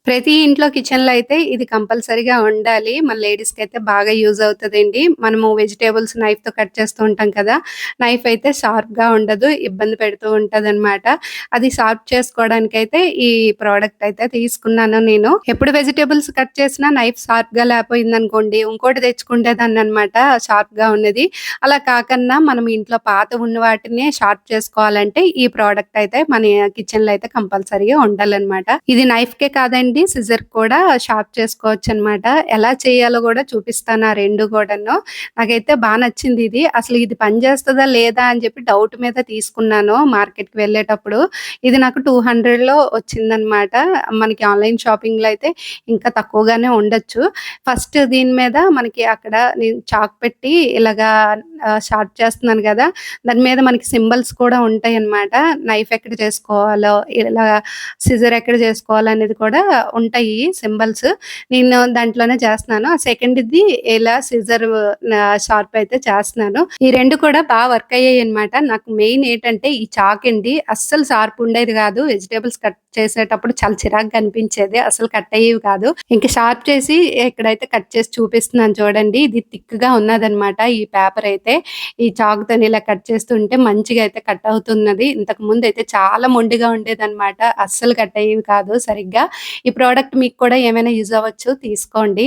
ప్రతి ఇంట్లో కిచెన్‌లో అయితే ఇది కంపల్సరీగా ఉండాలి. మన లేడీస్‌కైతే బాగా యూజ్ అవుతదండి. మనము వెజిటబుల్స్ నైఫ్‌తో కట్ చేస్తూ ఉంటాం కదా! నైఫ్ అయితే షార్ప్‌గా ఉండదు. ఇబ్బంది పెడుతూ ఉంటదనమాట. అది షార్ప్ చేసుకోవడానికైతే ఈ ప్రోడక్ట్ అయితే తీసుకున్నాను నేను. ఎప్పుడు వెజిటబుల్స్ కట్ చేసినా నైఫ్ షార్ప్‌గా లేపోయిందనుకోండి, ఇంకోటి తెచ్చుకునేదాన్ననమాట షార్ప్‌గా ఉన్నది. అలా కాకన్నా మనం ఇంట్లో పాతవున్న వాటినే షార్ప్ చేసుకోవాలంటే ఈ ప్రోడక్ట్ అయితే మన కిచెన్‌లో అయితే కంపల్సరీగా ఉండాలనమాట. ఇది నైఫ్‌కే కాదండి సిజర్ కూడా షార్ప్ చేసుకోవచ్చనమాట. ఎలా చేయాలో గూడా చూపిస్తాను ఆ 2 గూడాను. నాకైతే నచ్చింది ఇది. అసలు ఇది పనిచేస్తదా లేదా అని చెప్పి డౌట్ మీద తీసుకున్నాను మార్కెట్‌కి వెళ్ళేటప్పుడు. ఇది నాకు 200లో వచ్చిందనమాట. మనకి ఆన్‌లైన్ షాపింగ్‌లో అయితే ఇంకా తక్కువగానే ఉండొచ్చు. ఫస్ట్ దీని మీద మనకి అక్కడ నేను చాక్ పెట్టి ఇలాగా షార్ప్ చేస్తున్నాను గదా! దాని మీద మనకి సింబల్స్ కూడా ఉంటాయన్నమాట. నైఫ్ ఎక్కడ చేసుకోవాలో, ఇలా సిజర్ ఎక్కడ చేసుకోవాలనేది కూడా ఉంటాయి సింబల్స్. నేను దాంట్లోనే చేస్తున్నాను. ఆ సెకండ్‌ది ఇలా సిజర్ షార్ప్ అయితే చేస్తున్నాను. ఈ 2 కూడా వర్క్ అయ్యాయన్నమాట. నాకు మెయిన్ ఏంటంటే ఈ చాక్ అండి అస్సలు షార్ప్ ఉండేది గాదు. వెజిటబుల్స్ కట్ చేసేటప్పుడు చాలా చిరాకుగా అనిపించేది. అసలు కట్ అయ్యేవి కాదు. ఇంక షార్ప్ చేసి ఇక్కడైతే కట్ చేసి చూపిస్తున్నాను చూడండి. ఇది థిక్‌గా ఉన్నదన్నమాట ఈ పేపర్ అయితే. ఈ చాకుతోని ఇలా కట్ చేస్తుంటే మంచిగా అయితే కట్ అవుతున్నది. ఇంతకుముందయితే చాలా మొండిగా ఉండేదనమాట. అస్సలు కట్ అయ్యేవి కాదు సరిగ్గా. ఈ ప్రోడక్ట్ మీకు కూడా ఏమైనా యూజ్ అవ్వచ్చు తీసుకోండి.